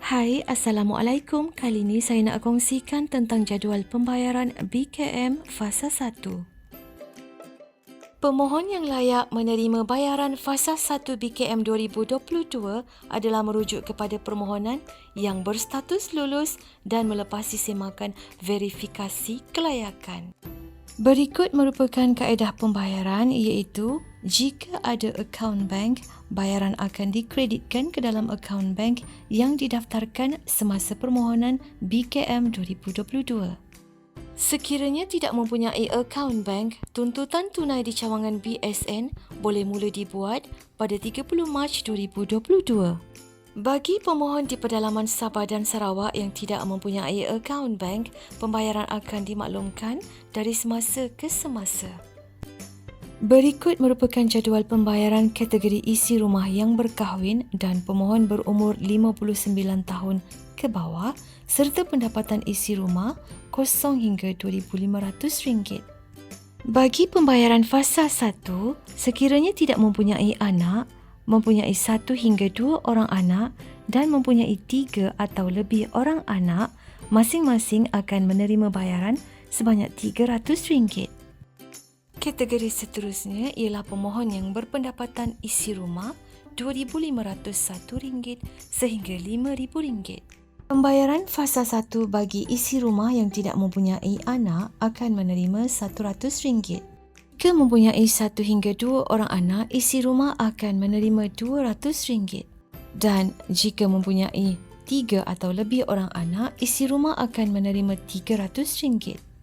Hai, Assalamualaikum. Kali ini saya nak kongsikan tentang jadual pembayaran BKM Fasa 1. Pemohon yang layak menerima bayaran Fasa 1 BKM 2022 adalah merujuk kepada permohonan yang berstatus lulus dan melepasi semakan verifikasi kelayakan. Berikut merupakan kaedah pembayaran iaitu jika ada akaun bank, bayaran akan dikreditkan ke dalam akaun bank yang didaftarkan semasa permohonan BKM 2022. Sekiranya tidak mempunyai akaun bank, tuntutan tunai di cawangan BSN boleh mula dibuat pada 30 Mac 2022. Bagi pemohon di pedalaman Sabah dan Sarawak yang tidak mempunyai akaun bank, pembayaran akan dimaklumkan dari semasa ke semasa. Berikut merupakan jadual pembayaran kategori isi rumah yang berkahwin dan pemohon berumur 59 tahun ke bawah serta pendapatan isi rumah kosong hingga RM2,500. Bagi pembayaran fasa 1, sekiranya tidak mempunyai anak, mempunyai 1 hingga 2 orang anak dan mempunyai 3 atau lebih orang anak, masing-masing akan menerima bayaran sebanyak RM300. Kategori seterusnya ialah pemohon yang berpendapatan isi rumah RM2,501 sehingga RM5,000. Pembayaran fasa 1 bagi isi rumah yang tidak mempunyai anak akan menerima RM100. Jika mempunyai 1 hingga 2 orang anak, isi rumah akan menerima RM200. Dan jika mempunyai 3 atau lebih orang anak, isi rumah akan menerima RM300.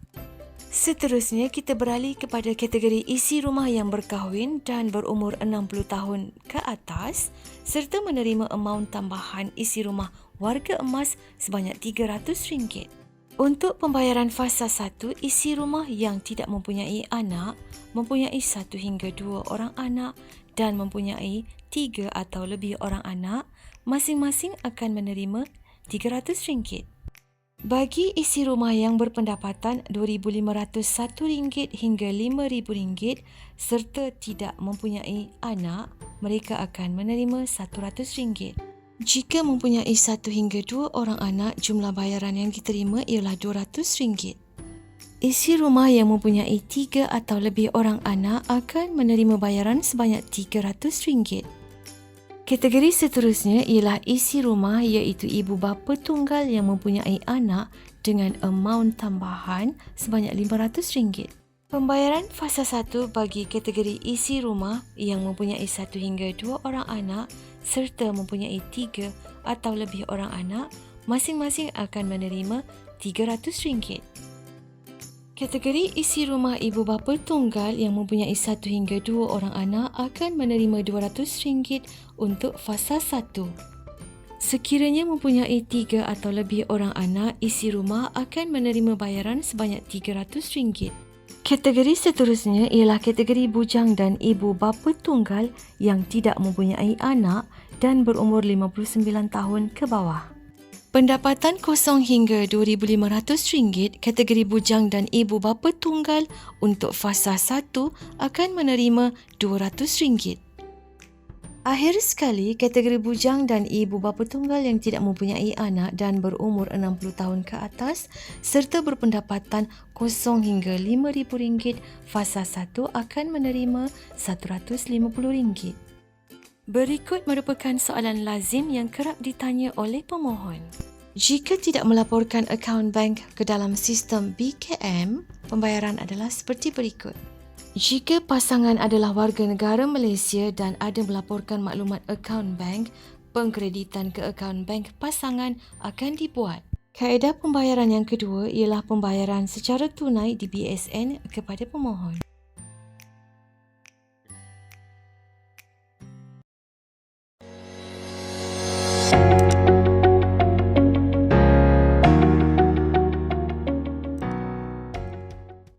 Seterusnya, kita beralih kepada kategori isi rumah yang berkahwin dan berumur 60 tahun ke atas serta menerima amaun tambahan isi rumah warga emas sebanyak RM300. Untuk pembayaran fasa 1, isi rumah yang tidak mempunyai anak, mempunyai 1 hingga 2 orang anak dan mempunyai 3 atau lebih orang anak, masing-masing akan menerima RM300. Bagi isi rumah yang berpendapatan RM2,501 hingga RM5,000 serta tidak mempunyai anak, mereka akan menerima RM100. Jika mempunyai 1 hingga 2 orang anak, jumlah bayaran yang diterima ialah RM200. Isi rumah yang mempunyai 3 atau lebih orang anak akan menerima bayaran sebanyak RM300. Kategori seterusnya ialah isi rumah iaitu ibu bapa tunggal yang mempunyai anak dengan amaun tambahan sebanyak RM500. Pembayaran fasa 1 bagi kategori isi rumah yang mempunyai 1 hingga 2 orang anak serta mempunyai 3 atau lebih orang anak, masing-masing akan menerima RM300. Kategori isi rumah ibu bapa tunggal yang mempunyai 1 hingga 2 orang anak akan menerima RM200 untuk fasa 1. Sekiranya mempunyai 3 atau lebih orang anak, isi rumah akan menerima bayaran sebanyak RM300. Kategori seterusnya ialah kategori bujang dan ibu bapa tunggal yang tidak mempunyai anak dan berumur 59 tahun ke bawah. Pendapatan kosong hingga RM2,500, kategori bujang dan ibu bapa tunggal untuk fasa 1 akan menerima RM200. Akhir sekali, kategori bujang dan ibu bapa tunggal yang tidak mempunyai anak dan berumur 60 tahun ke atas serta berpendapatan kosong hingga RM5,000, fasa 1 akan menerima RM150. Berikut merupakan soalan lazim yang kerap ditanya oleh pemohon. Jika tidak melaporkan akaun bank ke dalam sistem BKM, pembayaran adalah seperti berikut. Jika pasangan adalah warga negara Malaysia dan ada melaporkan maklumat akaun bank, pengkreditan ke akaun bank pasangan akan dibuat. Kaedah pembayaran yang kedua ialah pembayaran secara tunai di BSN kepada pemohon.